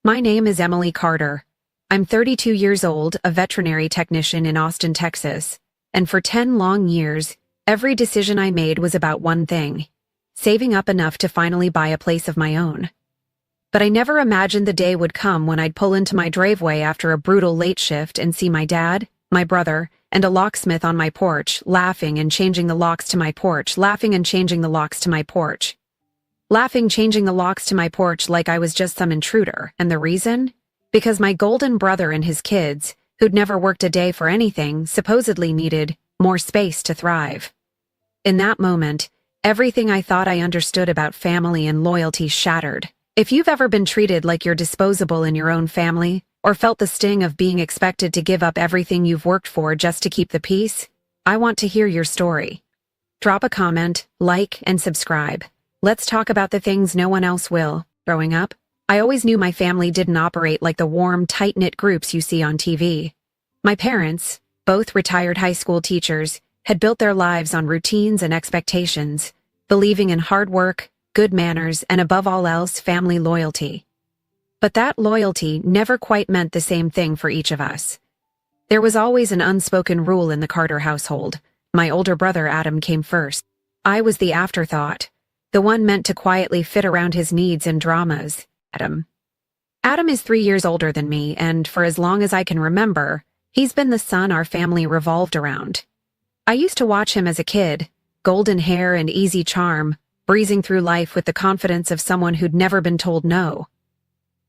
My name is Emily Carter. I'm 32 years old, a veterinary technician in Austin, Texas, and for 10 long years, every decision I made was about one thing: saving up enough to finally buy a place of my own. But I never imagined the day would come when I'd pull into my driveway after a brutal late shift and see my dad, my brother, and a locksmith on my porch, laughing and changing the locks to my porch, laughing and changing the locks to my porch. Laughing, changing the locks to my porch like I was just some intruder. And the reason? Because my golden brother and his kids, who'd never worked a day for anything, supposedly needed more space to thrive. In that moment, everything I thought I understood about family and loyalty shattered. If you've ever been treated like you're disposable in your own family, or felt the sting of being expected to give up everything you've worked for just to keep the peace, I want to hear your story. Drop a comment, like, and subscribe. Let's talk about the things no one else will. Growing up, I always knew my family didn't operate like the warm, tight-knit groups you see on TV. My parents, both retired high school teachers, had built their lives on routines and expectations, believing in hard work, good manners, and above all else, family loyalty. But that loyalty never quite meant the same thing for each of us. There was always an unspoken rule in the Carter household. My older brother Adam came first. I was the afterthought, the one meant to quietly fit around his needs and dramas. Adam is 3 years older than me, and for as long as I can remember, he's been the son our family revolved around. I used to watch him as a kid, golden hair and easy charm, breezing through life with the confidence of someone who'd never been told no.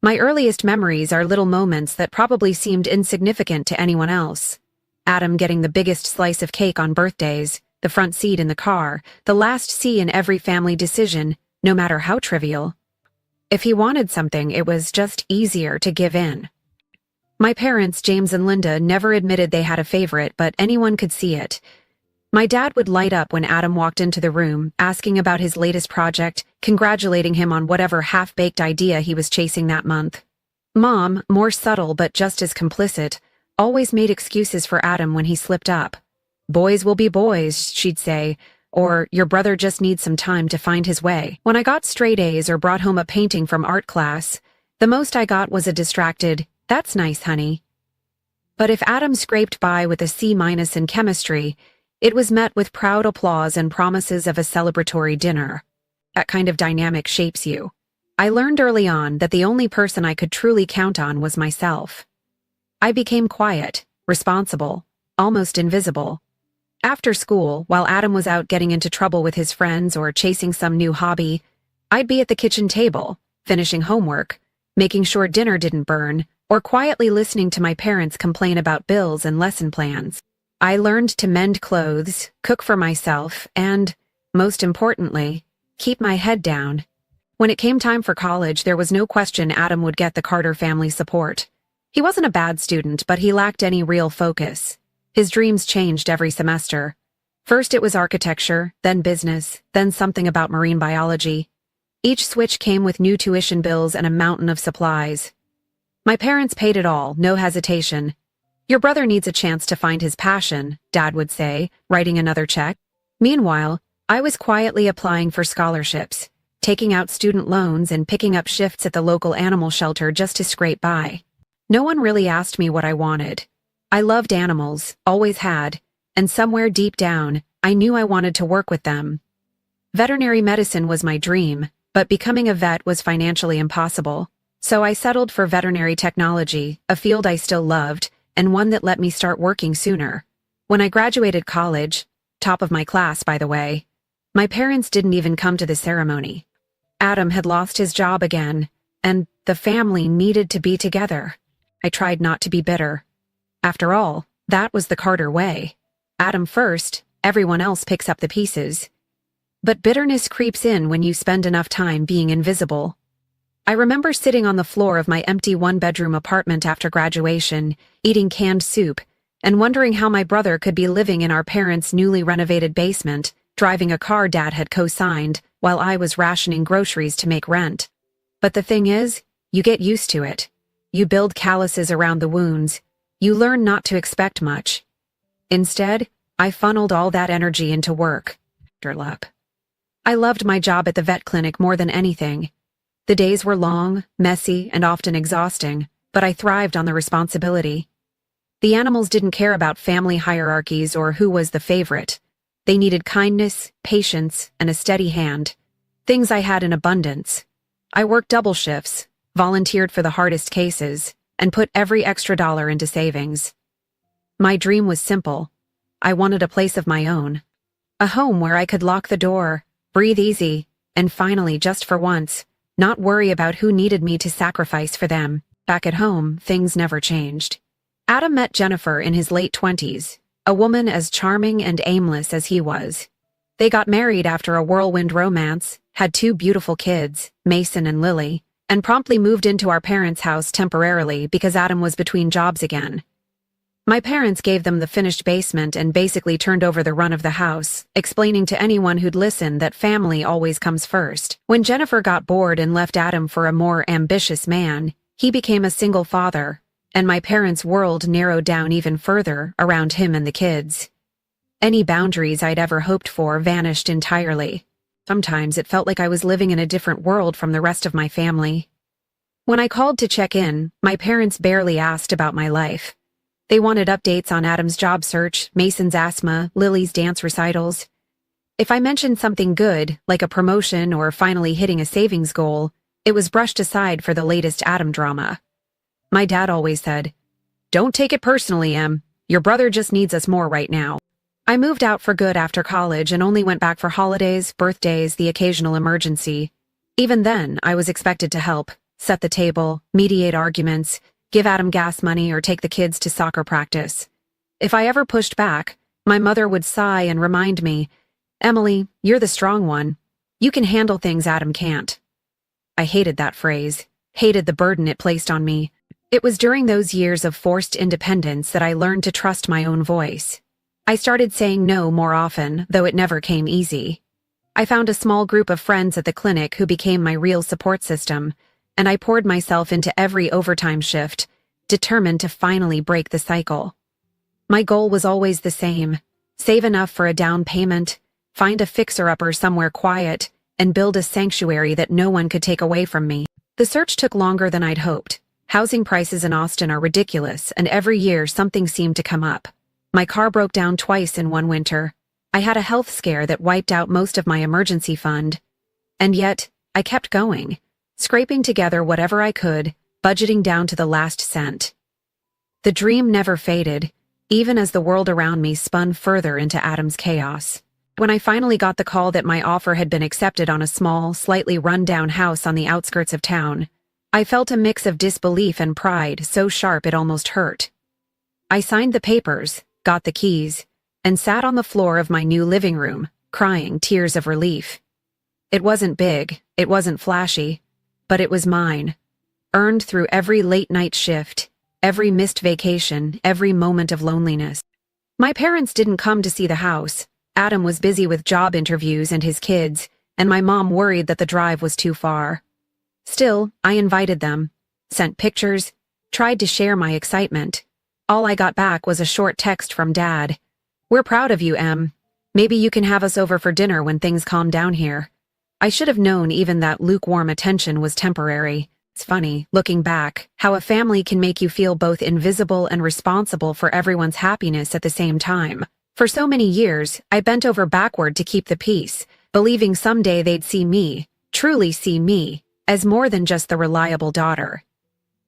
My earliest memories are little moments that probably seemed insignificant to anyone else. Adam getting the biggest slice of cake on birthdays, the front seat in the car, the last C in every family decision, no matter how trivial. If he wanted something, it was just easier to give in. My parents, James and Linda, never admitted they had a favorite, but anyone could see it. My dad would light up when Adam walked into the room, asking about his latest project, congratulating him on whatever half-baked idea he was chasing that month. Mom, more subtle but just as complicit, always made excuses for Adam when he slipped up. "Boys will be boys," she'd say, or "Your brother just needs some time to find his way." When I got straight A's or brought home a painting from art class, the most I got was a distracted, "That's nice, honey." But if Adam scraped by with a C- in chemistry, it was met with proud applause and promises of a celebratory dinner. That kind of dynamic shapes you. I learned early on that the only person I could truly count on was myself. I became quiet, responsible, almost invisible. After school, while Adam was out getting into trouble with his friends or chasing some new hobby, I'd be at the kitchen table, finishing homework, making sure dinner didn't burn, or quietly listening to my parents complain about bills and lesson plans. I learned to mend clothes, cook for myself, and, most importantly, keep my head down. When it came time for college, there was no question Adam would get the Carter family support. He wasn't a bad student, but he lacked any real focus. His dreams changed every semester. First it was architecture, then business, then something about marine biology. Each switch came with new tuition bills and a mountain of supplies. My parents paid it all, no hesitation. "Your brother needs a chance to find his passion," Dad would say, writing another check. Meanwhile, I was quietly applying for scholarships, taking out student loans and picking up shifts at the local animal shelter just to scrape by. No one really asked me what I wanted. I loved animals, always had, and somewhere deep down, I knew I wanted to work with them. Veterinary medicine was my dream, but becoming a vet was financially impossible. So I settled for veterinary technology, a field I still loved, and one that let me start working sooner. When I graduated college, top of my class by the way, my parents didn't even come to the ceremony. Adam had lost his job again, and the family needed to be together. I tried not to be bitter. After all, that was the Carter way. Adam first, everyone else picks up the pieces. But bitterness creeps in when you spend enough time being invisible. I remember sitting on the floor of my empty one-bedroom apartment after graduation, eating canned soup, and wondering how my brother could be living in our parents' newly renovated basement, driving a car Dad had co-signed, while I was rationing groceries to make rent. But the thing is, you get used to it. You build calluses around the wounds. You learn not to expect much. Instead, I funneled all that energy into work. I loved my job at the vet clinic more than anything. The days were long, messy, and often exhausting, but I thrived on the responsibility. The animals didn't care about family hierarchies or who was the favorite. They needed kindness, patience, and a steady hand. Things I had in abundance. I worked double shifts, volunteered for the hardest cases, and put every extra dollar into savings. My dream was simple. I wanted a place of my own. A home where I could lock the door, breathe easy, and finally, just for once, not worry about who needed me to sacrifice for them. Back at home, things never changed. Adam met Jennifer in his late 20s, a woman as charming and aimless as he was. They got married after a whirlwind romance, had 2 beautiful kids, Mason and Lily, and promptly moved into our parents' house temporarily because Adam was between jobs again. My parents gave them the finished basement and basically turned over the run of the house, explaining to anyone who'd listen that family always comes first. When Jennifer got bored and left Adam for a more ambitious man, he became a single father, and my parents' world narrowed down even further around him and the kids. Any boundaries I'd ever hoped for vanished entirely. Sometimes it felt like I was living in a different world from the rest of my family. When I called to check in, my parents barely asked about my life. They wanted updates on Adam's job search, Mason's asthma, Lily's dance recitals. If I mentioned something good, like a promotion or finally hitting a savings goal, it was brushed aside for the latest Adam drama. My dad always said, "Don't take it personally, Em. Your brother just needs us more right now." I moved out for good after college and only went back for holidays, birthdays, the occasional emergency. Even then, I was expected to help, set the table, mediate arguments, give Adam gas money, or take the kids to soccer practice. If I ever pushed back, my mother would sigh and remind me, "Emily, you're the strong one. You can handle things Adam can't." I hated that phrase, hated the burden it placed on me. It was during those years of forced independence that I learned to trust my own voice. I started saying no more often, though it never came easy. I found a small group of friends at the clinic who became my real support system, and I poured myself into every overtime shift, determined to finally break the cycle. My goal was always the same: save enough for a down payment, find a fixer-upper somewhere quiet, and build a sanctuary that no one could take away from me. The search took longer than I'd hoped. Housing prices in Austin are ridiculous, and every year something seemed to come up. My car broke down twice in one winter. I had a health scare that wiped out most of my emergency fund. And yet, I kept going, scraping together whatever I could, budgeting down to the last cent. The dream never faded, even as the world around me spun further into Adam's chaos. When I finally got the call that my offer had been accepted on a small, slightly run-down house on the outskirts of town, I felt a mix of disbelief and pride so sharp it almost hurt. I signed the papers, got the keys, and sat on the floor of my new living room, crying tears of relief. It wasn't big, it wasn't flashy, but it was mine, earned through every late-night shift, every missed vacation, every moment of loneliness. My parents didn't come to see the house. Adam was busy with job interviews and his kids, and my mom worried that the drive was too far. Still, I invited them, sent pictures, tried to share my excitement. All I got back was a short text from Dad. "We're proud of you, Em. Maybe you can have us over for dinner when things calm down here." I should have known even that lukewarm attention was temporary. It's funny, looking back, how a family can make you feel both invisible and responsible for everyone's happiness at the same time. For so many years, I bent over backward to keep the peace, believing someday they'd see me, truly see me, as more than just the reliable daughter.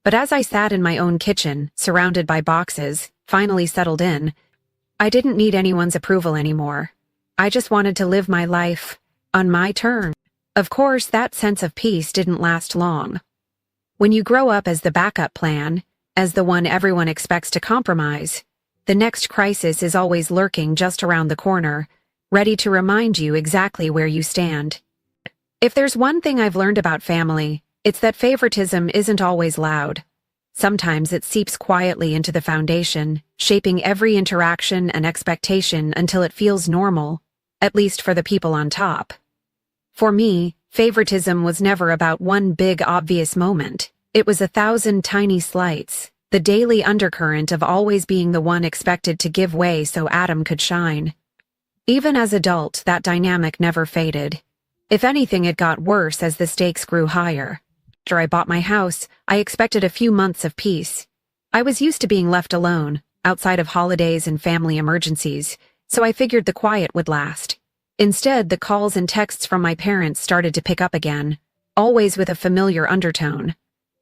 But as I sat in my own kitchen, surrounded by boxes, finally settled in, I didn't need anyone's approval anymore. I just wanted to live my life on my terms. Of course, that sense of peace didn't last long. When you grow up as the backup plan, as the one everyone expects to compromise, the next crisis is always lurking just around the corner, ready to remind you exactly where you stand. If there's one thing I've learned about family, it's that favoritism isn't always loud. Sometimes it seeps quietly into the foundation, shaping every interaction and expectation until it feels normal, at least for the people on top. For me, favoritism was never about one big obvious moment. It was 1,000 tiny slights, the daily undercurrent of always being the one expected to give way so Adam could shine. Even as adult, that dynamic never faded. If anything, it got worse as the stakes grew higher. After I bought my house, I expected a few months of peace. I was used to being left alone, outside of holidays and family emergencies, so I figured the quiet would last. Instead, the calls and texts from my parents started to pick up again, always with a familiar undertone.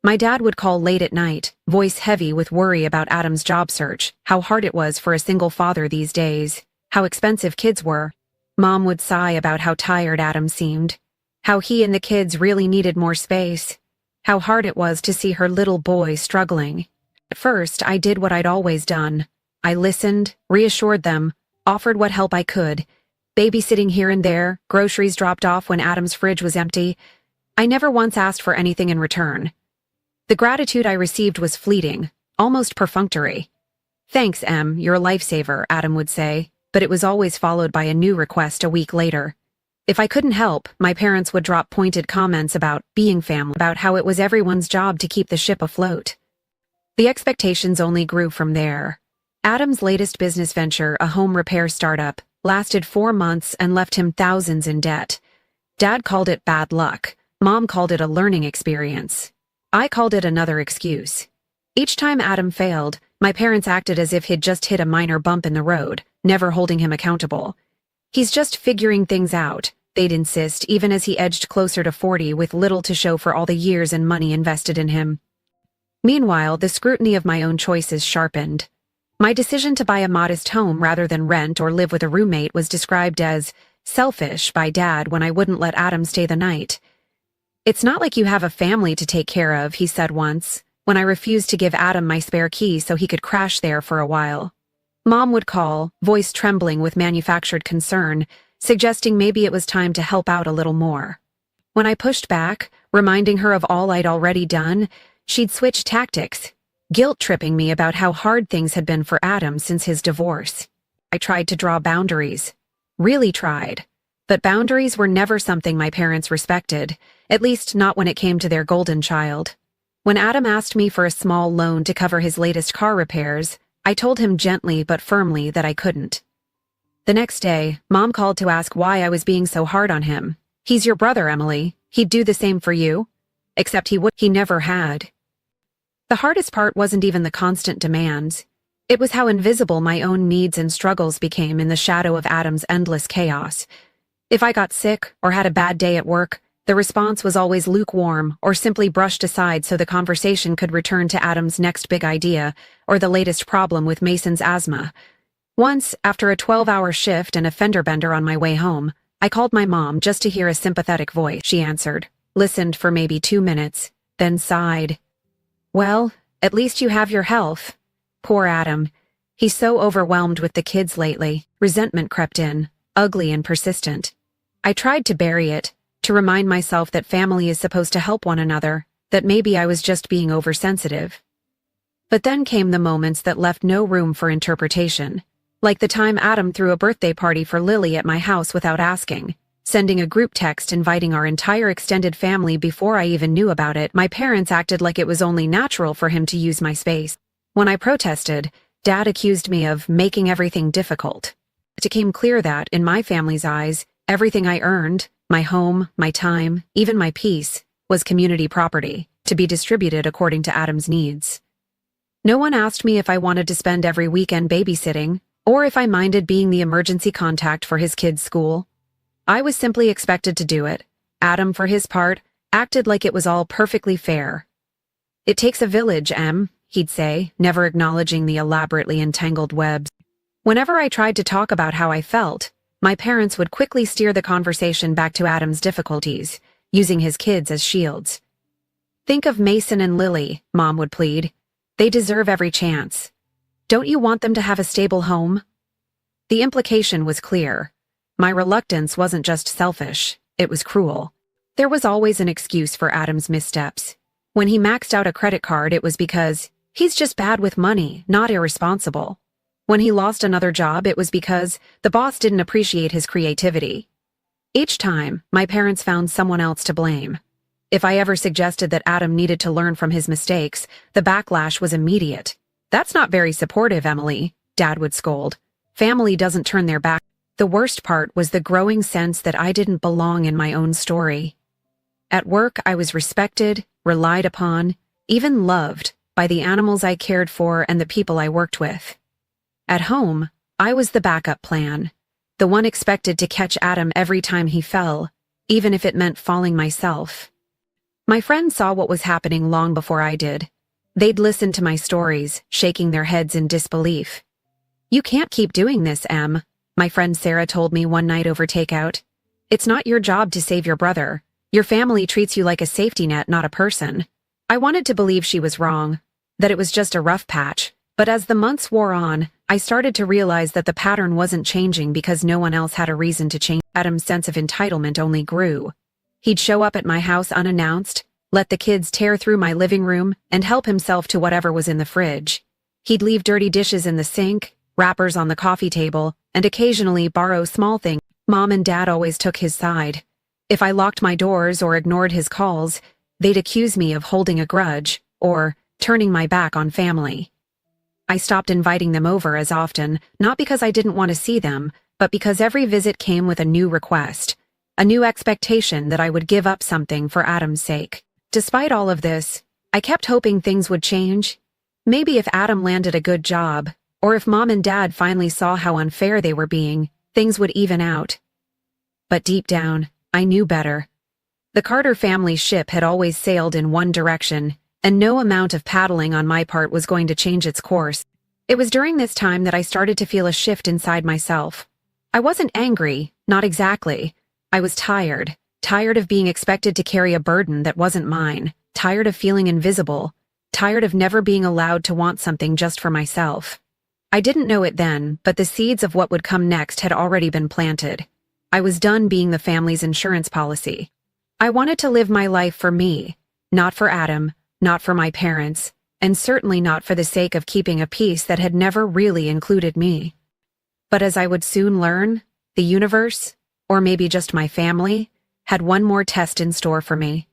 My dad would call late at night, voice heavy with worry about Adam's job search, how hard it was for a single father these days, how expensive kids were. Mom would sigh about how tired Adam seemed, how he and the kids really needed more space, how hard it was to see her little boy struggling. At first, I did what I'd always done. I listened, reassured them, offered what help I could, babysitting here and there, groceries dropped off when Adam's fridge was empty. I never once asked for anything in return. The gratitude I received was fleeting, almost perfunctory. "Thanks, Em, you're a lifesaver," Adam would say, but it was always followed by a new request a week later. If I couldn't help, my parents would drop pointed comments about being family, about how it was everyone's job to keep the ship afloat. The expectations only grew from there. Adam's latest business venture, a home repair startup, lasted 4 months and left him thousands in debt. Dad called it bad luck. Mom called it a learning experience. I called it another excuse. Each time Adam failed, my parents acted as if he'd just hit a minor bump in the road, never holding him accountable. "He's just figuring things out," they'd insist, even as he edged closer to 40 with little to show for all the years and money invested in him. Meanwhile, the scrutiny of my own choices sharpened. My decision to buy a modest home rather than rent or live with a roommate was described as selfish by Dad when I wouldn't let Adam stay the night. "It's not like you have a family to take care of," he said once, when I refused to give Adam my spare key so he could crash there for a while. Mom would call, voice trembling with manufactured concern, suggesting maybe it was time to help out a little more. When I pushed back, reminding her of all I'd already done, she'd switch tactics, guilt-tripping me about how hard things had been for Adam since his divorce. I tried to draw boundaries. Really tried. But boundaries were never something my parents respected, at least not when it came to their golden child. When Adam asked me for a small loan to cover his latest car repairs, I told him gently but firmly that I couldn't. The next day, Mom called to ask why I was being so hard on him. "He's your brother, Emily. He'd do the same for you." Except he never had. The hardest part wasn't even the constant demands. It was how invisible my own needs and struggles became in the shadow of Adam's endless chaos. If I got sick or had a bad day at work, the response was always lukewarm or simply brushed aside so the conversation could return to Adam's next big idea or the latest problem with Mason's asthma. Once, after a 12-hour shift and a fender bender on my way home, I called my mom just to hear a sympathetic voice. She answered, listened for maybe 2 minutes, then sighed. "Well, at least you have your health." Poor Adam. He's so overwhelmed with the kids lately. Resentment crept in, ugly and persistent. I tried to bury it, to remind myself that family is supposed to help one another, that maybe I was just being oversensitive. But then came the moments that left no room for interpretation, like the time Adam threw a birthday party for Lily at my house without asking, sending a group text inviting our entire extended family before I even knew about it. My parents acted like it was only natural for him to use my space. When I protested, Dad accused me of making everything difficult. It became clear that, in my family's eyes, everything I earned, my home, my time, even my peace, was community property, to be distributed according to Adam's needs. No one asked me if I wanted to spend every weekend babysitting, or if I minded being the emergency contact for his kids' school. I was simply expected to do it. Adam, for his part, acted like it was all perfectly fair. "It takes a village, Em," he'd say, never acknowledging the elaborately entangled webs. Whenever I tried to talk about how I felt, my parents would quickly steer the conversation back to Adam's difficulties, using his kids as shields. "Think of Mason and Lily," Mom would plead. "They deserve every chance. Don't you want them to have a stable home?" The implication was clear. My reluctance wasn't just selfish, it was cruel. There was always an excuse for Adam's missteps. When he maxed out a credit card, it was because he's just bad with money, not irresponsible. When he lost another job, it was because the boss didn't appreciate his creativity. Each time, my parents found someone else to blame. If I ever suggested that Adam needed to learn from his mistakes, the backlash was immediate. "That's not very supportive, Emily," Dad would scold. "Family doesn't turn their back." The worst part was the growing sense that I didn't belong in my own story. At work, I was respected, relied upon, even loved by the animals I cared for and the people I worked with. At home, I was the backup plan, the one expected to catch Adam every time he fell, even if it meant falling myself. My friends saw what was happening long before I did. They'd listened to my stories, shaking their heads in disbelief. "You can't keep doing this, Em," my friend Sarah told me one night over takeout. "It's not your job to save your brother. Your family treats you like a safety net, not a person." I wanted to believe she was wrong, that it was just a rough patch, but as the months wore on, I started to realize that the pattern wasn't changing because no one else had a reason to change. Adam's sense of entitlement only grew. He'd show up at my house unannounced, let the kids tear through my living room, and help himself to whatever was in the fridge. He'd leave dirty dishes in the sink, wrappers on the coffee table, and occasionally borrow small things. Mom and Dad always took his side. If I locked my doors or ignored his calls, they'd accuse me of holding a grudge, or turning my back on family. I stopped inviting them over as often, not because I didn't want to see them, but because every visit came with a new request, a new expectation that I would give up something for Adam's sake. Despite all of this, I kept hoping things would change. Maybe if Adam landed a good job, or if Mom and Dad finally saw how unfair they were being, things would even out. But deep down, I knew better. The Carter family ship had always sailed in one direction, and no amount of paddling on my part was going to change its course. It was during this time that I started to feel a shift inside myself. I wasn't angry, not exactly. I was tired of being expected to carry a burden that wasn't mine, tired of feeling invisible, tired of never being allowed to want something just for myself. I didn't know it then, but the seeds of what would come next had already been planted. I was done being the family's insurance policy. I wanted to live my life for me, not for Adam, not for my parents, and certainly not for the sake of keeping a peace that had never really included me. But as I would soon learn, the universe, or maybe just my family, had one more test in store for me.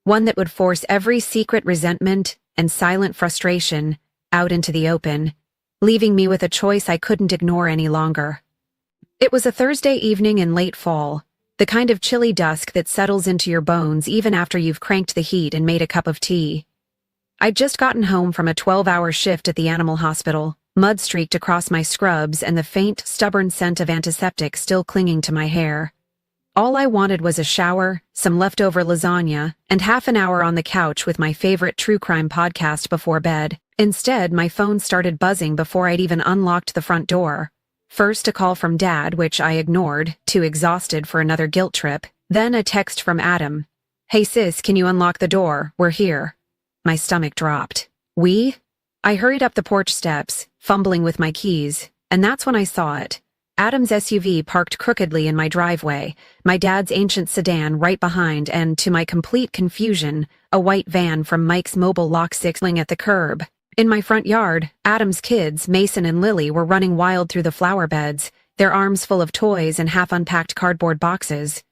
One that would force every secret resentment and silent frustration out into the open, leaving me with a choice I couldn't ignore any longer. It was a Thursday evening in late fall, the kind of chilly dusk that settles into your bones even after you've cranked the heat and made a cup of tea. I'd just gotten home from a 12-hour shift at the animal hospital, mud streaked across my scrubs and the faint, stubborn scent of antiseptic still clinging to my hair. All I wanted was a shower, some leftover lasagna, and half an hour on the couch with my favorite true crime podcast before bed. Instead, my phone started buzzing before I'd even unlocked the front door. First a call from Dad, which I ignored, too exhausted for another guilt trip, then a text from Adam. "Hey sis, can you unlock the door? We're here." My stomach dropped. "We?" I hurried up the porch steps, fumbling with my keys, and that's when I saw it. Adam's SUV parked crookedly in my driveway, my dad's ancient sedan right behind, and, to my complete confusion, a white van from Mike's Mobile Lock sitting at the curb. In my front yard, Adam's kids, Mason and Lily, were running wild through the flower beds, their arms full of toys and half-unpacked cardboard boxes.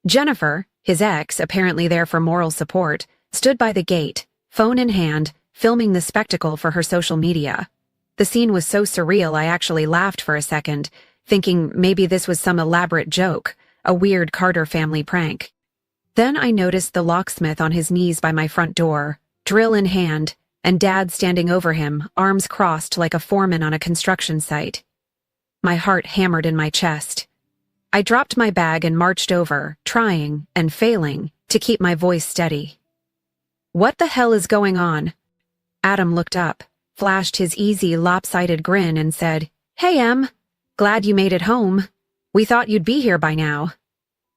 Jennifer, his ex, apparently there for moral support, stood by the gate, phone in hand, filming the spectacle for her social media. The scene was so surreal I actually laughed for a second, thinking maybe this was some elaborate joke, a weird Carter family prank. Then I noticed the locksmith on his knees by my front door, drill in hand, and Dad standing over him, arms crossed like a foreman on a construction site. My heart hammered in my chest. I dropped my bag and marched over, trying, and failing, to keep my voice steady. "What the hell is going on?" Adam looked up, flashed his easy, lopsided grin, and said, "Hey, Em. Glad you made it home. We thought you'd be here by now."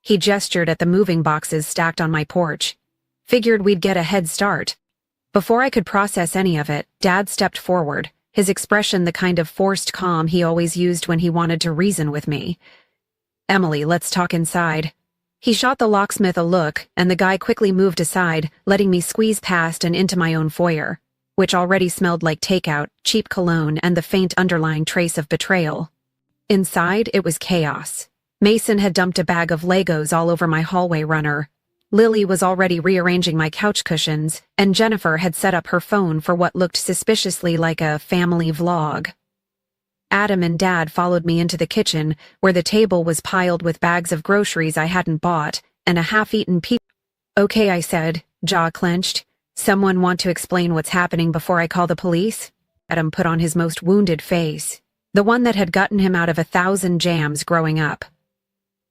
He gestured at the moving boxes stacked on my porch. "Figured we'd get a head start." Before I could process any of it, Dad stepped forward, his expression the kind of forced calm he always used when he wanted to reason with me. "Emily, let's talk inside." He shot the locksmith a look, and the guy quickly moved aside, letting me squeeze past and into my own foyer, which already smelled like takeout, cheap cologne, and the faint underlying trace of betrayal. Inside, it was chaos. Mason had dumped a bag of Legos all over my hallway runner. Lily was already rearranging my couch cushions, and Jennifer had set up her phone for what looked suspiciously like a family vlog. Adam and Dad followed me into the kitchen, where the table was piled with bags of groceries I hadn't bought, and a half-eaten pizza. "Okay," I said, jaw clenched. Someone want to explain what's happening before I call the police? Adam put on his most wounded face, the one that had gotten him out of 1,000 jams growing up.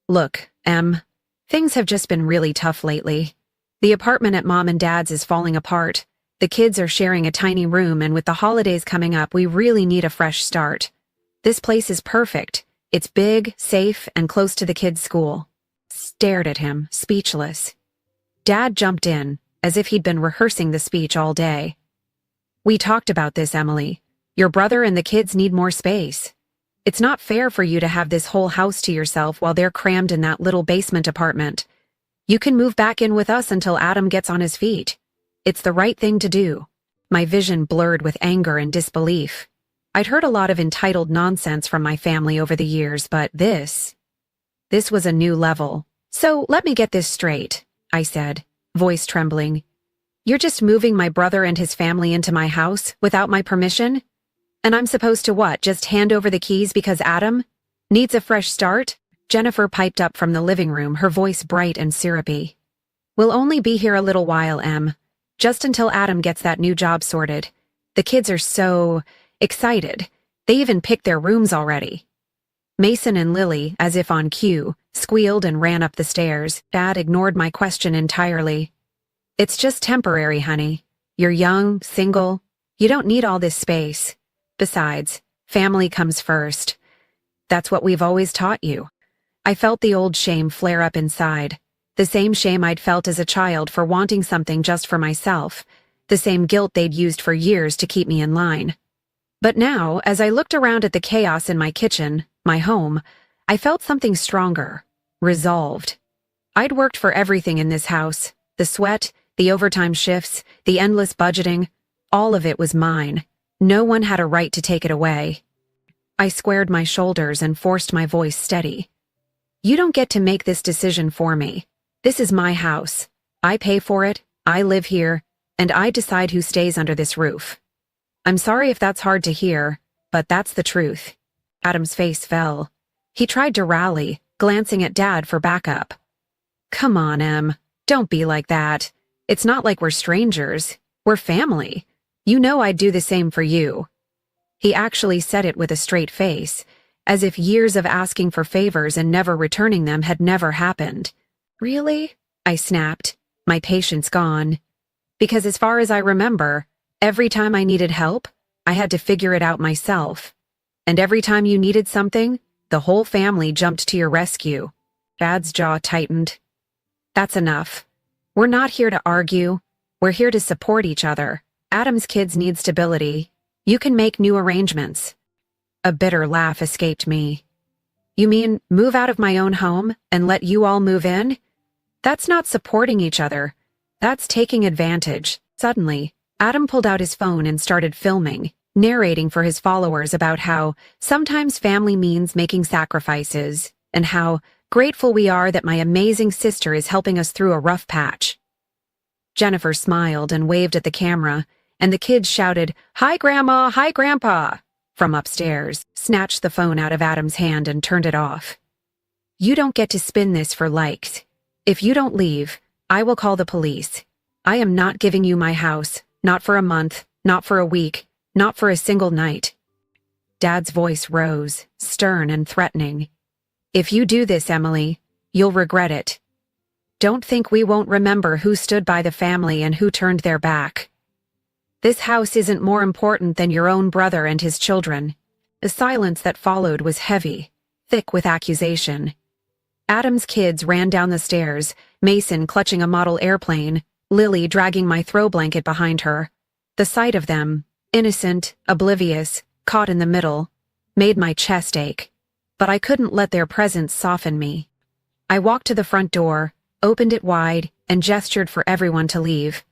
Look, Em, things have just been really tough lately. The apartment at Mom and Dad's is falling apart. The kids are sharing a tiny room, and with the holidays coming up, we really need a fresh start. This place is perfect. It's big, safe, and close to the kids' school. Stared at him, speechless. Dad jumped in, as if he'd been rehearsing the speech all day. We talked about this, Emily. Your brother and the kids need more space. It's not fair for you to have this whole house to yourself while they're crammed in that little basement apartment. You can move back in with us until Adam gets on his feet. It's the right thing to do. My vision blurred with anger and disbelief. I'd heard a lot of entitled nonsense from my family over the years, but this was a new level. So let me get this straight, I said, voice trembling. You're just moving my brother and his family into my house without my permission? And I'm supposed to what, just hand over the keys because Adam needs a fresh start? Jennifer piped up from the living room, her voice bright and syrupy. We'll only be here a little while, Em. Just until Adam gets that new job sorted. The kids are so excited. They even picked their rooms already. Mason and Lily, as if on cue, squealed and ran up the stairs. Dad ignored my question entirely. It's just temporary, honey. You're young, single. You don't need all this space. Besides, family comes first. That's what we've always taught you. I felt the old shame flare up inside. The same shame I'd felt as a child for wanting something just for myself. The same guilt they'd used for years to keep me in line. But now, as I looked around at the chaos in my kitchen, my home, I felt something stronger. Resolved. I'd worked for everything in this house. The sweat, the overtime shifts, the endless budgeting. All of it was mine. No one had a right to take it away. I squared my shoulders and forced my voice steady. You don't get to make this decision for me. This is my house. I pay for it, I live here, and I decide who stays under this roof. I'm sorry if that's hard to hear, but that's the truth. Adam's face fell. He tried to rally, glancing at Dad for backup. Come on, Em. Don't be like that. It's not like we're strangers. We're family. You know I'd do the same for you. He actually said it with a straight face, as if years of asking for favors and never returning them had never happened. Really? I snapped, my patience gone. Because as far as I remember, every time I needed help, I had to figure it out myself. And every time you needed something, the whole family jumped to your rescue. Dad's jaw tightened. That's enough. We're not here to argue. We're here to support each other. Adam's kids need stability. You can make new arrangements. A bitter laugh escaped me. You mean move out of my own home and let you all move in? That's not supporting each other. That's taking advantage. Suddenly, Adam pulled out his phone and started filming, narrating for his followers about how sometimes family means making sacrifices, and how grateful we are that my amazing sister is helping us through a rough patch. Jennifer smiled and waved at the camera, and the kids shouted, "Hi, Grandma! Hi, Grandpa!" from upstairs, snatched the phone out of Adam's hand and turned it off. You don't get to spin this for likes. If you don't leave, I will call the police. I am not giving you my house, not for a month, not for a week, not for a single night. Dad's voice rose, stern and threatening. If you do this, Emily, you'll regret it. Don't think we won't remember who stood by the family and who turned their back. This house isn't more important than your own brother and his children. The silence that followed was heavy, thick with accusation. Adam's kids ran down the stairs, Mason clutching a model airplane, Lily dragging my throw blanket behind her. The sight of them, innocent, oblivious, caught in the middle, made my chest ache. But I couldn't let their presence soften me. I walked to the front door, opened it wide, and gestured for everyone to leave.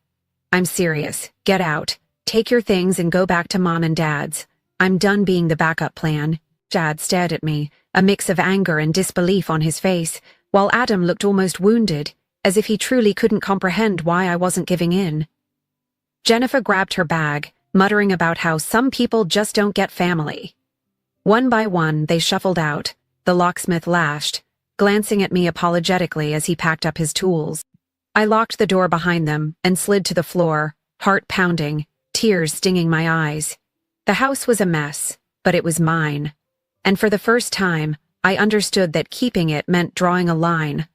I'm serious. Get out. Take your things and go back to Mom and Dad's. I'm done being the backup plan. Dad stared at me, a mix of anger and disbelief on his face, while Adam looked almost wounded, as if he truly couldn't comprehend why I wasn't giving in. Jennifer grabbed her bag, muttering about how some people just don't get family. One by one, they shuffled out. The locksmith lashed, glancing at me apologetically as he packed up his tools. I locked the door behind them and slid to the floor, heart pounding, tears stinging my eyes. The house was a mess, but it was mine. And for the first time, I understood that keeping it meant drawing a line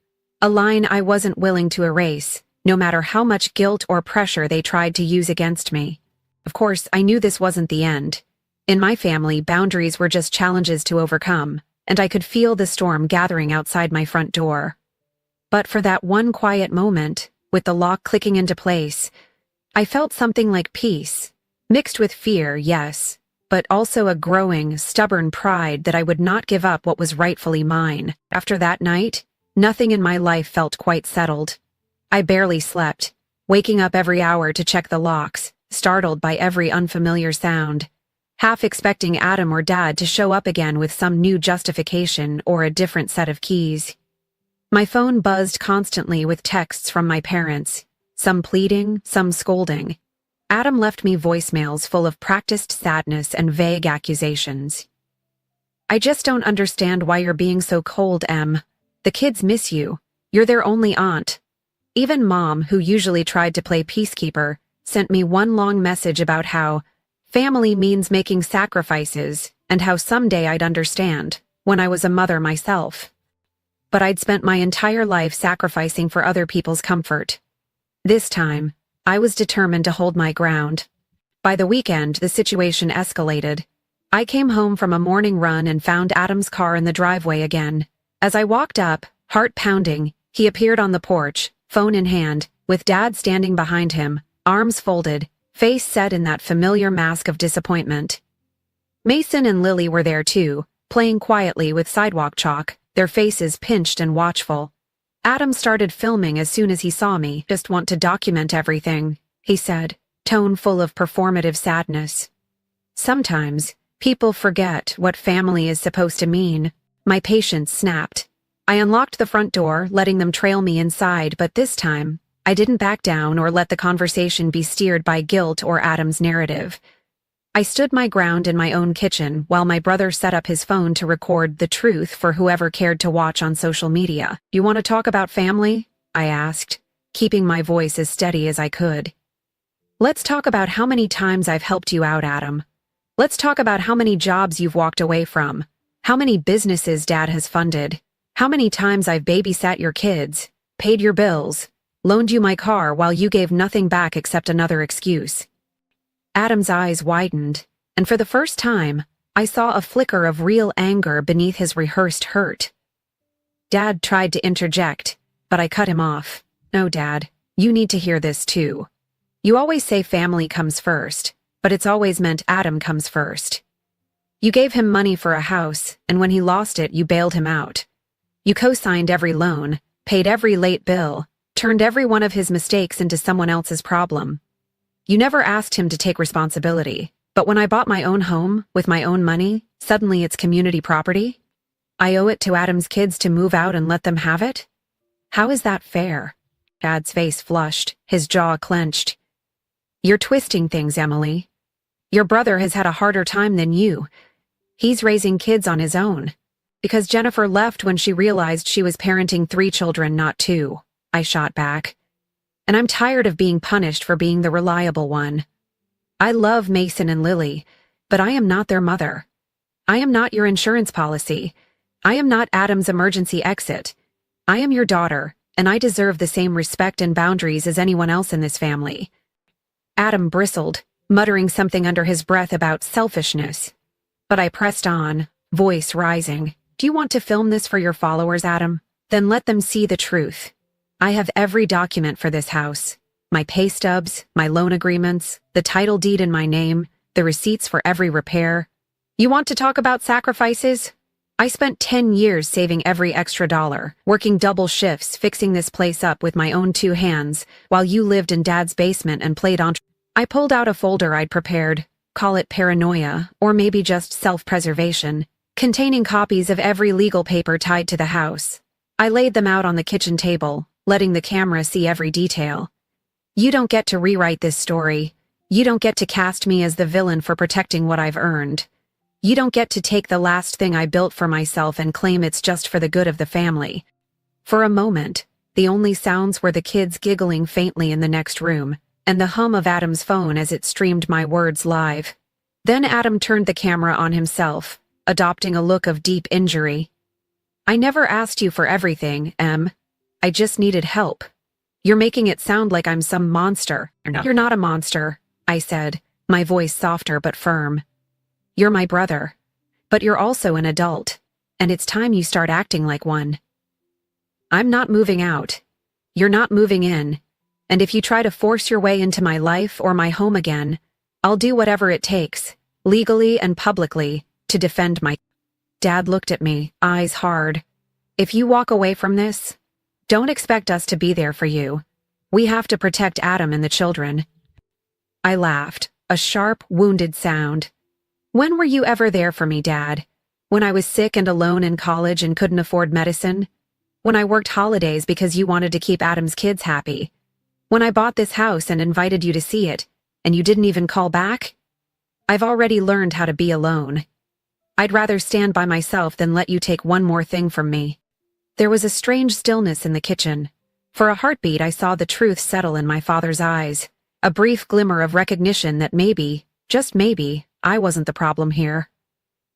I wasn't willing to erase, no matter how much guilt or pressure they tried to use against me. Of course, I knew this wasn't the end. In my family, boundaries were just challenges to overcome, and I could feel the storm gathering outside my front door. But for that one quiet moment, with the lock clicking into place, I felt something like peace, mixed with fear, yes, but also a growing, stubborn pride that I would not give up what was rightfully mine. After that night, nothing in my life felt quite settled. I barely slept, waking up every hour to check the locks, startled by every unfamiliar sound, half expecting Adam or Dad to show up again with some new justification or a different set of keys. My phone buzzed constantly with texts from my parents, some pleading, some scolding. Adam left me voicemails full of practiced sadness and vague accusations. "I just don't understand why you're being so cold, Em. The kids miss you. You're their only aunt." Even Mom, who usually tried to play peacekeeper, sent me one long message about how family means making sacrifices and how someday I'd understand, when I was a mother myself. But I'd spent my entire life sacrificing for other people's comfort. This time, I was determined to hold my ground. By the weekend, the situation escalated. I came home from a morning run and found Adam's car in the driveway again. As I walked up, heart pounding, he appeared on the porch, phone in hand, with Dad standing behind him, arms folded, face set in that familiar mask of disappointment. Mason and Lily were there too, playing quietly with sidewalk chalk, their faces pinched and watchful. Adam started filming as soon as he saw me. "Just want to document everything," he said, tone full of performative sadness. Sometimes, people forget what family is supposed to mean. My patience snapped. I unlocked the front door, letting them trail me inside, but this time, I didn't back down or let the conversation be steered by guilt or Adam's narrative. I stood my ground in my own kitchen while my brother set up his phone to record the truth for whoever cared to watch on social media. "You want to talk about family?" I asked, keeping my voice as steady as I could. "Let's talk about how many times I've helped you out, Adam. Let's talk about how many jobs you've walked away from, how many businesses Dad has funded, how many times I've babysat your kids, paid your bills, loaned you my car while you gave nothing back except another excuse." Adam's eyes widened, and for the first time, I saw a flicker of real anger beneath his rehearsed hurt. Dad tried to interject, but I cut him off. "No, Dad, you need to hear this too. You always say family comes first, but it's always meant Adam comes first. You gave him money for a house, and when he lost it, you bailed him out. You co-signed every loan, paid every late bill, turned every one of his mistakes into someone else's problem. You never asked him to take responsibility, but when I bought my own home, with my own money, suddenly it's community property? I owe it to Adam's kids to move out and let them have it? How is that fair?" Dad's face flushed, his jaw clenched. "You're twisting things, Emily. Your brother has had a harder time than you. He's raising kids on his own. Because Jennifer left when she realized she was parenting 3 children, not 2, I shot back. And I'm tired of being punished for being the reliable one. I love Mason and Lily, but I am not their mother. I am not your insurance policy. I am not Adam's emergency exit. I am your daughter, and I deserve the same respect and boundaries as anyone else in this family." Adam bristled, muttering something under his breath about selfishness. But I pressed on, voice rising. "Do you want to film this for your followers, Adam? Then let them see the truth. I have every document for this house. My pay stubs, my loan agreements, the title deed in my name, the receipts for every repair. You want to talk about sacrifices? I spent 10 years saving every extra dollar, working double shifts, fixing this place up with my own 2 hands, while you lived in Dad's basement and played on. I pulled out a folder I'd prepared, call it paranoia, or maybe just self-preservation, containing copies of every legal paper tied to the house. I laid them out on the kitchen table, letting the camera see every detail. You don't get to rewrite this story. You don't get to cast me as the villain for protecting what I've earned. You don't get to take the last thing I built for myself and claim it's just for the good of the family." For a moment, the only sounds were the kids giggling faintly in the next room, and the hum of Adam's phone as it streamed my words live. Then Adam turned the camera on himself, adopting a look of deep injury. "I never asked you for everything, Em. I just needed help. You're making it sound like I'm some monster." "You're not a monster," I said, my voice softer but firm. "You're my brother. But you're also an adult, and it's time you start acting like one. I'm not moving out. You're not moving in. And if you try to force your way into my life or my home again, I'll do whatever it takes, legally and publicly, to defend my—" Dad looked at me, eyes hard. "If you walk away from this, don't expect us to be there for you. We have to protect Adam and the children." I laughed, a sharp, wounded sound. "When were you ever there for me, Dad? When I was sick and alone in college and couldn't afford medicine? When I worked holidays because you wanted to keep Adam's kids happy? When I bought this house and invited you to see it, and you didn't even call back? I've already learned how to be alone. I'd rather stand by myself than let you take one more thing from me." There was a strange stillness in the kitchen. For a heartbeat, I saw the truth settle in my father's eyes, a brief glimmer of recognition that maybe, just maybe, I wasn't the problem here.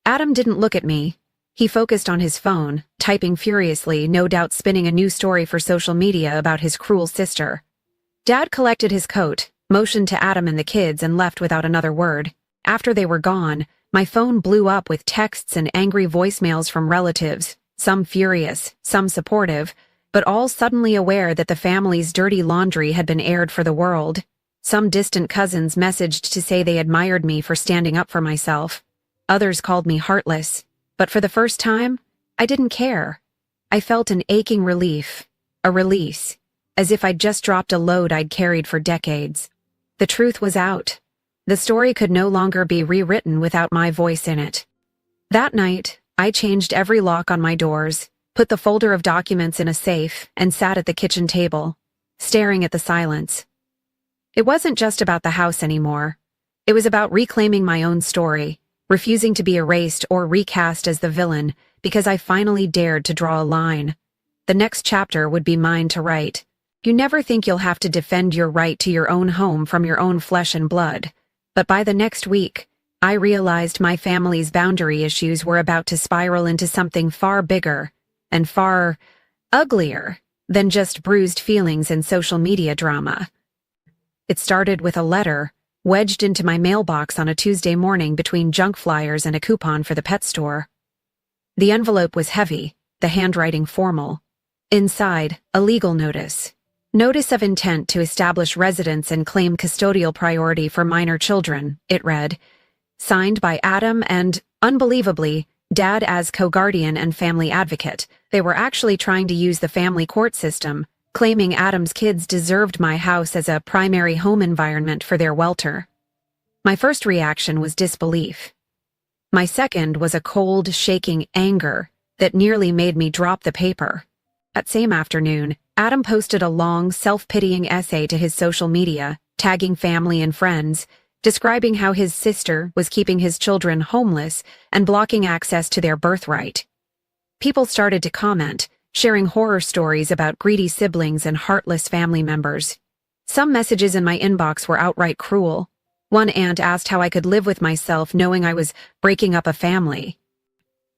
Adam didn't look at me. He focused on his phone, typing furiously, no doubt spinning a new story for social media about his cruel sister. Dad collected his coat, motioned to Adam and the kids, and left without another word. After they were gone, my phone blew up with texts and angry voicemails from relatives, some furious, some supportive, but all suddenly aware that the family's dirty laundry had been aired for the world. Some distant cousins messaged to say they admired me for standing up for myself. Others called me heartless, but for the first time, I didn't care. I felt an aching relief, a release, as if I'd just dropped a load I'd carried for decades. The truth was out. The story could no longer be rewritten without my voice in it. That night, I changed every lock on my doors, put the folder of documents in a safe, and sat at the kitchen table, staring at the silence. It wasn't just about the house anymore. It was about reclaiming my own story, refusing to be erased or recast as the villain because I finally dared to draw a line. The next chapter would be mine to write. You never think you'll have to defend your right to your own home from your own flesh and blood. But by the next week, I realized my family's boundary issues were about to spiral into something far bigger and far uglier than just bruised feelings and social media drama. It started with a letter wedged into my mailbox on a Tuesday morning between junk flyers and a coupon for the pet store. The envelope was heavy, the handwriting formal. Inside, a legal notice. Notice of intent to establish residence and claim custodial priority for minor children, it read. Signed by Adam and, unbelievably, Dad as co-guardian and family advocate. They were actually trying to use the family court system, claiming Adam's kids deserved my house as a primary home environment for their welter. My first reaction was disbelief. My second was a cold, shaking anger that nearly made me drop the paper. That same afternoon, Adam posted a long, self-pitying essay to his social media, tagging family and friends, describing how his sister was keeping his children homeless and blocking access to their birthright. People started to comment, sharing horror stories about greedy siblings and heartless family members. Some messages in my inbox were outright cruel. One aunt asked how I could live with myself knowing I was breaking up a family.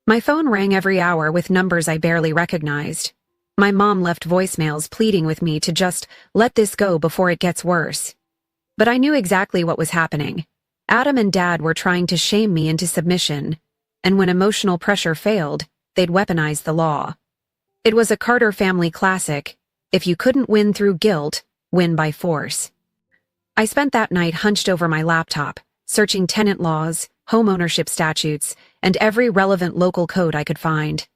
My phone rang every hour with numbers I barely recognized. My mom left voicemails pleading with me to just let this go before it gets worse. But I knew exactly what was happening. Adam and Dad were trying to shame me into submission, and when emotional pressure failed, they'd weaponize the law. It was a Carter family classic: if you couldn't win through guilt, win by force. I spent that night hunched over my laptop, searching tenant laws, home ownership statutes, and every relevant local code I could find.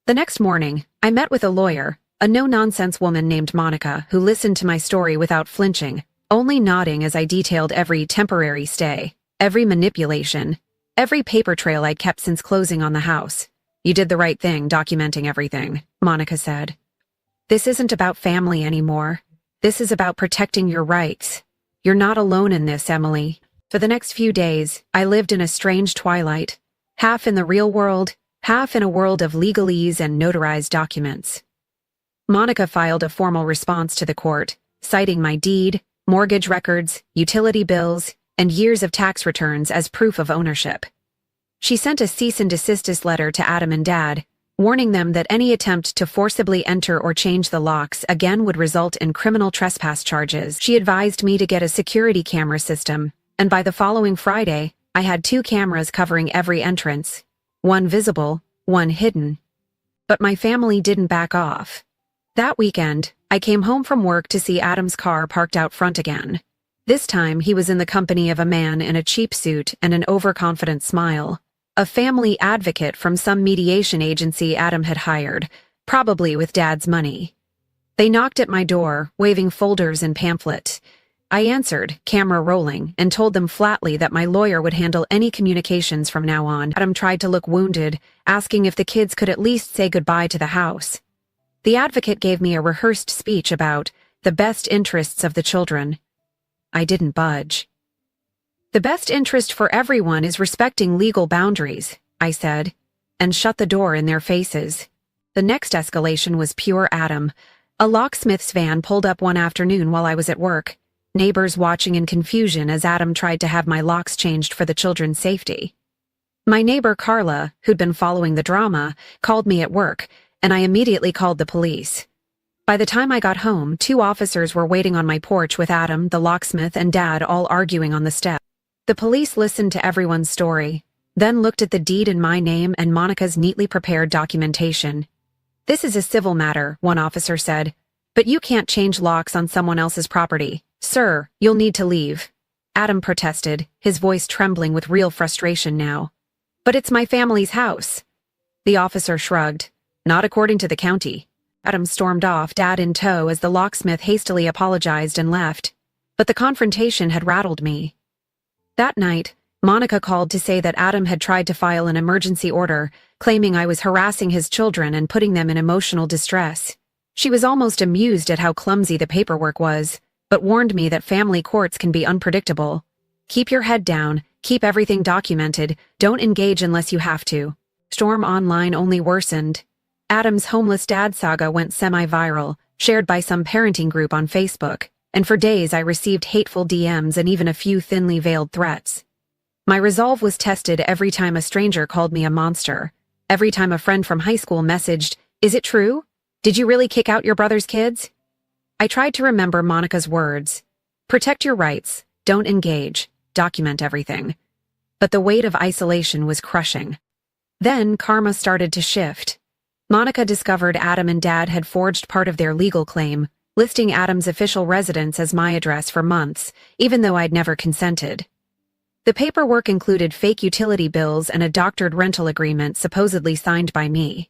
The next morning, I met with a lawyer, a no-nonsense woman named Monica, who listened to my story without flinching, only nodding as I detailed every temporary stay, every manipulation, every paper trail I'd kept since closing on the house. "You did the right thing documenting everything," Monica said. "This isn't about family anymore. This is about protecting your rights. You're not alone in this, Emily." For the next few days, I lived in a strange twilight, half in the real world, half in a world of legalese and notarized documents. Monica filed a formal response to the court, citing my deed, mortgage records, utility bills, and years of tax returns as proof of ownership. She sent a cease and desist letter to Adam and Dad, warning them that any attempt to forcibly enter or change the locks again would result in criminal trespass charges. She advised me to get a security camera system, and by the following Friday, I had 2 cameras covering every entrance, one visible, one hidden. But my family didn't back off. That weekend, I came home from work to see Adam's car parked out front again. This time, he was in the company of a man in a cheap suit and an overconfident smile, a family advocate from some mediation agency Adam had hired, probably with Dad's money. They knocked at my door, waving folders and pamphlets. I answered, camera rolling, and told them flatly that my lawyer would handle any communications from now on. Adam tried to look wounded, asking if the kids could at least say goodbye to the house. The advocate gave me a rehearsed speech about the best interests of the children. I didn't budge. The best interest for everyone is respecting legal boundaries, I said, and shut the door in their faces. The next escalation was pure Adam. A locksmith's van pulled up one afternoon while I was at work, neighbors watching in confusion as Adam tried to have my locks changed for the children's safety. My neighbor Carla, who'd been following the drama, called me at work, and I immediately called the police. By the time I got home, 2 officers were waiting on my porch with Adam, the locksmith, and Dad all arguing on the step. The police listened to everyone's story, then looked at the deed in my name and Monica's neatly prepared documentation. "This is a civil matter," one officer said, "but you can't change locks on someone else's property. Sir, you'll need to leave." Adam protested, his voice trembling with real frustration now. "But it's my family's house." The officer shrugged. "Not according to the county." Adam stormed off, Dad in tow, as the locksmith hastily apologized and left. But the confrontation had rattled me. That night, Monica called to say that Adam had tried to file an emergency order, claiming I was harassing his children and putting them in emotional distress. She was almost amused at how clumsy the paperwork was, but warned me that family courts can be unpredictable. "Keep your head down, keep everything documented, don't engage unless you have to." Storm online only worsened. Adam's homeless dad saga went semi-viral, shared by some parenting group on Facebook, and for days I received hateful DMs and even a few thinly veiled threats. My resolve was tested every time a stranger called me a monster, every time a friend from high school messaged, "Is it true? Did you really kick out your brother's kids?" I tried to remember Monica's words. Protect your rights, don't engage, document everything. But the weight of isolation was crushing. Then karma started to shift. Monica discovered Adam and Dad had forged part of their legal claim, listing Adam's official residence as my address for months, even though I'd never consented. The paperwork included fake utility bills and a doctored rental agreement supposedly signed by me.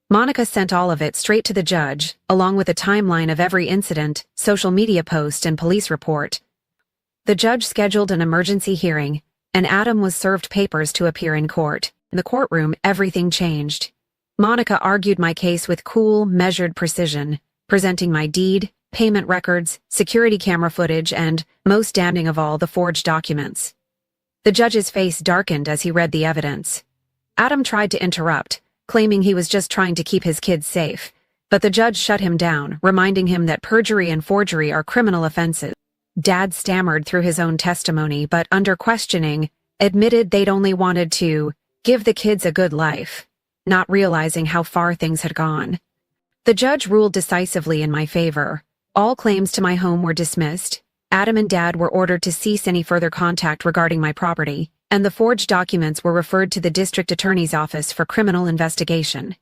Monica sent all of it straight to the judge, along with a timeline of every incident, social media post, and police report. The judge scheduled an emergency hearing, and Adam was served papers to appear in court. In the courtroom, everything changed. Monica argued my case with cool, measured precision, presenting my deed, payment records, security camera footage, and, most damning of all, the forged documents. The judge's face darkened as he read the evidence. Adam tried to interrupt, claiming he was just trying to keep his kids safe, but the judge shut him down, reminding him that perjury and forgery are criminal offenses. Dad stammered through his own testimony, but under questioning, admitted they'd only wanted to give the kids a good life, not realizing how far things had gone. The judge ruled decisively in my favor. All claims to my home were dismissed. Adam and Dad were ordered to cease any further contact regarding my property, and the forged documents were referred to the district attorney's office for criminal investigation.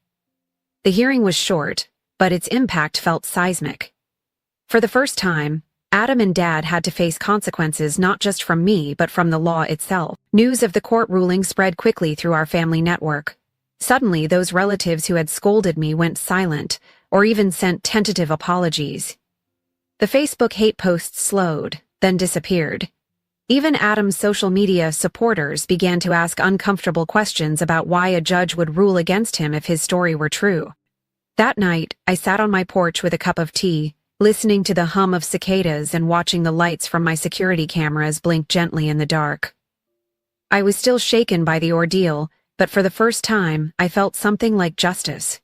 The hearing was short, but its impact felt seismic. For the first time, Adam and Dad had to face consequences not just from me but from the law itself. News of the court ruling spread quickly through our family network. Suddenly, those relatives who had scolded me went silent, or even sent tentative apologies. The Facebook hate posts slowed, then disappeared. Even Adam's social media supporters began to ask uncomfortable questions about why a judge would rule against him if his story were true. That night, I sat on my porch with a cup of tea, listening to the hum of cicadas and watching the lights from my security cameras blink gently in the dark. I was still shaken by the ordeal, but for the first time, I felt something like justice.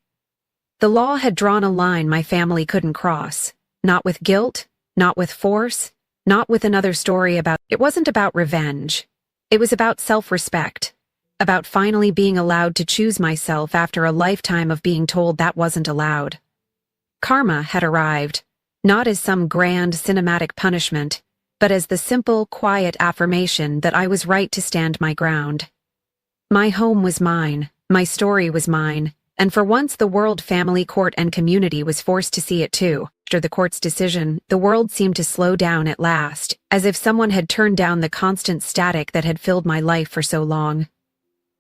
The law had drawn a line my family couldn't cross. Not with guilt, not with force, Not with another story about— It wasn't about revenge. It was about self-respect. About finally being allowed to choose myself after a lifetime of being told that wasn't allowed. Karma had arrived, not as some grand cinematic punishment, but as the simple, quiet affirmation that I was right to stand my ground. My home was mine, my story was mine, and for once the world, family, court, and community was forced to see it too. After the court's decision, the world seemed to slow down at last, as if someone had turned down the constant static that had filled my life for so long.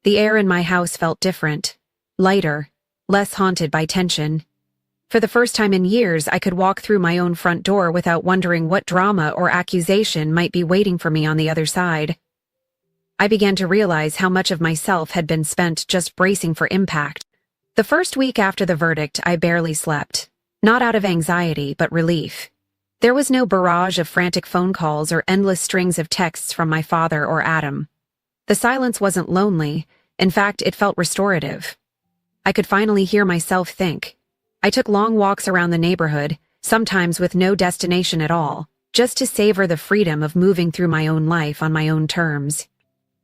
The air in my house felt different, lighter, less haunted by tension. For the first time in years, I could walk through my own front door without wondering what drama or accusation might be waiting for me on the other side. I began to realize how much of myself had been spent just bracing for impact. The first week after the verdict, I barely slept. Not out of anxiety, but relief. There was no barrage of frantic phone calls or endless strings of texts from my father or Adam. The silence wasn't lonely. In fact, it felt restorative. I could finally hear myself think. I took long walks around the neighborhood, sometimes with no destination at all, just to savor the freedom of moving through my own life on my own terms.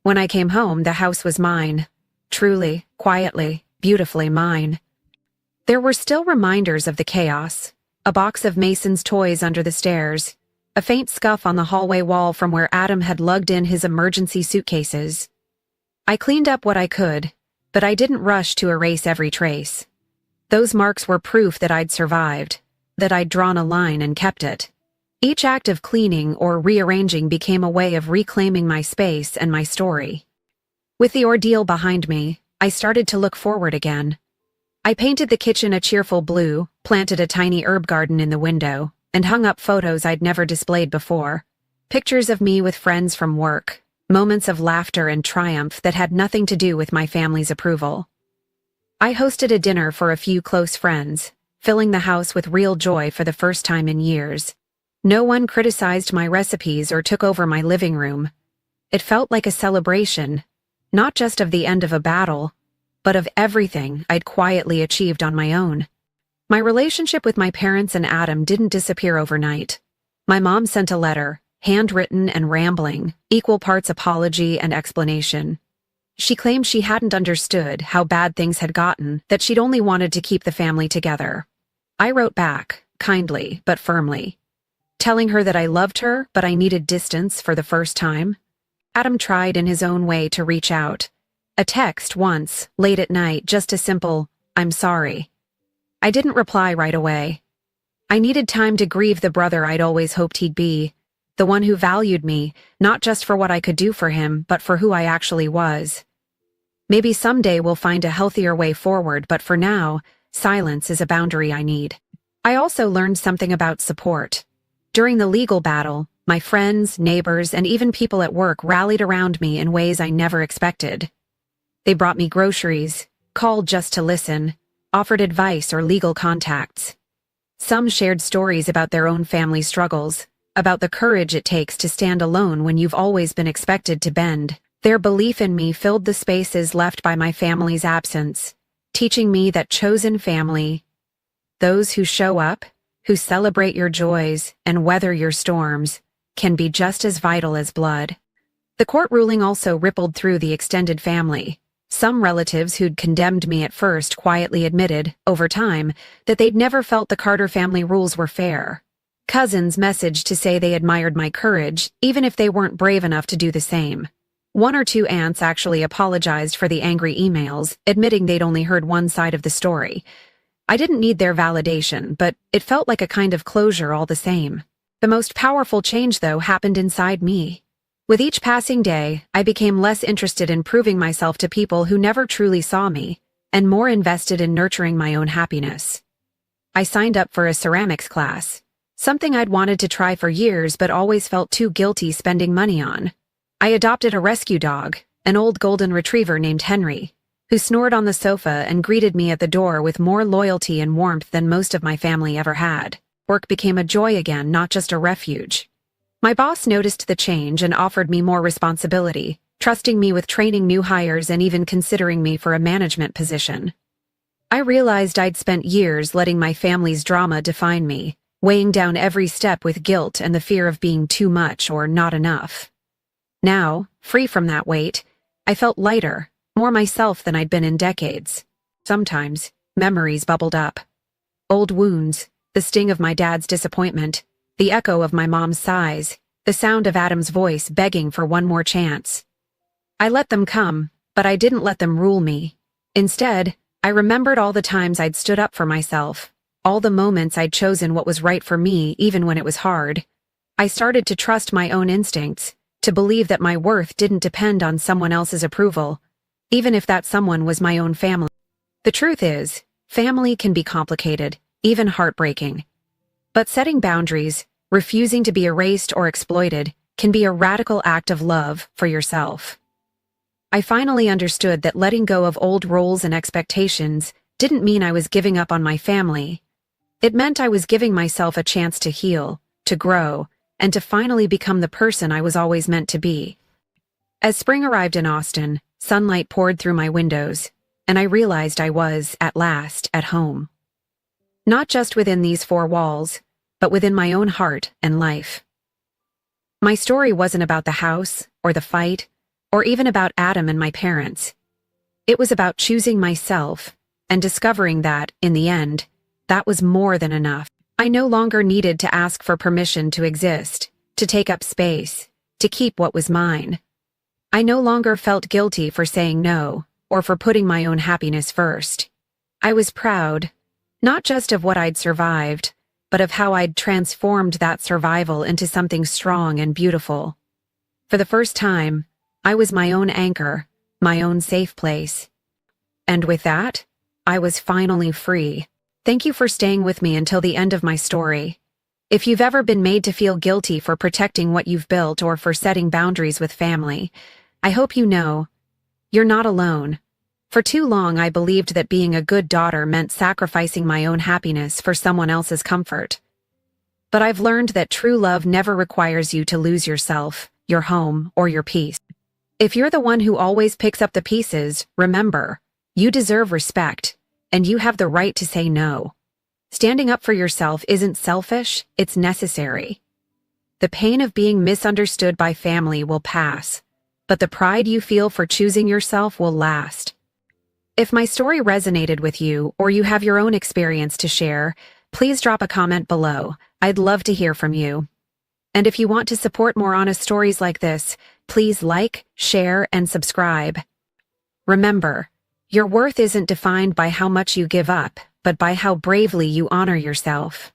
When I came home, the house was mine. Truly, quietly, beautifully mine. There were still reminders of the chaos. A box of Mason's toys under the stairs. A faint scuff on the hallway wall from where Adam had lugged in his emergency suitcases. I cleaned up what I could, but I didn't rush to erase every trace. Those marks were proof that I'd survived, that I'd drawn a line and kept it. Each act of cleaning or rearranging became a way of reclaiming my space and my story. With the ordeal behind me, I started to look forward again. I painted the kitchen a cheerful blue, planted a tiny herb garden in the window, and hung up photos I'd never displayed before. Pictures of me with friends from work, moments of laughter and triumph that had nothing to do with my family's approval. I hosted a dinner for a few close friends, filling the house with real joy for the first time in years. No one criticized my recipes or took over my living room. It felt like a celebration, not just of the end of a battle, but of everything I'd quietly achieved on my own. My relationship with my parents and Adam didn't disappear overnight. My mom sent a letter, handwritten and rambling, equal parts apology and explanation. She claimed she hadn't understood how bad things had gotten, that she'd only wanted to keep the family together. I wrote back, kindly but firmly, telling her that I loved her, but I needed distance for the first time. Adam tried in his own way to reach out. A text once, late at night, just a simple, "I'm sorry." I didn't reply right away. I needed time to grieve the brother I'd always hoped he'd be, the one who valued me, not just for what I could do for him, but for who I actually was. Maybe someday we'll find a healthier way forward, but for now, silence is a boundary I need. I also learned something about support. During the legal battle, my friends, neighbors, and even people at work rallied around me in ways I never expected. They brought me groceries, called just to listen, offered advice or legal contacts. Some shared stories about their own family struggles, about the courage it takes to stand alone when you've always been expected to bend. Their belief in me filled the spaces left by my family's absence, teaching me that chosen family, those who show up, who celebrate your joys and weather your storms, can be just as vital as blood. The court ruling also rippled through the extended family. Some relatives who'd condemned me at first quietly admitted, over time, that they'd never felt the Carter family rules were fair. Cousins messaged to say they admired my courage, even if they weren't brave enough to do the same. One or two aunts actually apologized for the angry emails, admitting they'd only heard one side of the story. I didn't need their validation, but it felt like a kind of closure all the same. The most powerful change, though, happened inside me. With each passing day, I became less interested in proving myself to people who never truly saw me, and more invested in nurturing my own happiness. I signed up for a ceramics class, something I'd wanted to try for years but always felt too guilty spending money on. I adopted a rescue dog, an old golden retriever named Henry, who snored on the sofa and greeted me at the door with more loyalty and warmth than most of my family ever had. Work became a joy again, not just a refuge. My boss noticed the change and offered me more responsibility, trusting me with training new hires and even considering me for a management position. I realized I'd spent years letting my family's drama define me, weighing down every step with guilt and the fear of being too much or not enough. Now, free from that weight, I felt lighter, more myself than I'd been in decades. Sometimes, memories bubbled up. Old wounds, the sting of my dad's disappointment, the echo of my mom's sighs, the sound of Adam's voice begging for one more chance. I let them come, but I didn't let them rule me. Instead, I remembered all the times I'd stood up for myself, all the moments I'd chosen what was right for me even when it was hard. I started to trust my own instincts, to believe that my worth didn't depend on someone else's approval, even if that someone was my own family. The truth is, family can be complicated, even heartbreaking. But setting boundaries, refusing to be erased or exploited, can be a radical act of love for yourself. I finally understood that letting go of old roles and expectations didn't mean I was giving up on my family. It meant I was giving myself a chance to heal, to grow, and to finally become the person I was always meant to be. As spring arrived in Austin, sunlight poured through my windows, and I realized I was, at last, at home. Not just within these four walls, but within my own heart and life. My story wasn't about the house, or the fight, or even about Adam and my parents. It was about choosing myself, and discovering that, in the end, that was more than enough. I no longer needed to ask for permission to exist, to take up space, to keep what was mine. I no longer felt guilty for saying no, or for putting my own happiness first. I was proud, not just of what I'd survived, but of how I'd transformed that survival into something strong and beautiful. For the first time, I was my own anchor, my own safe place. And with that, I was finally free. Thank you for staying with me until the end of my story. If you've ever been made to feel guilty for protecting what you've built or for setting boundaries with family, I hope you know, you're not alone. For too long I believed that being a good daughter meant sacrificing my own happiness for someone else's comfort. But I've learned that true love never requires you to lose yourself, your home, or your peace. If you're the one who always picks up the pieces, remember, you deserve respect, and you have the right to say no. Standing up for yourself isn't selfish, it's necessary. The pain of being misunderstood by family will pass, but the pride you feel for choosing yourself will last. If my story resonated with you, or you have your own experience to share, please drop a comment below. I'd love to hear from you. And if you want to support more honest stories like this, please like, share, and subscribe. Remember, your worth isn't defined by how much you give up, but by how bravely you honor yourself.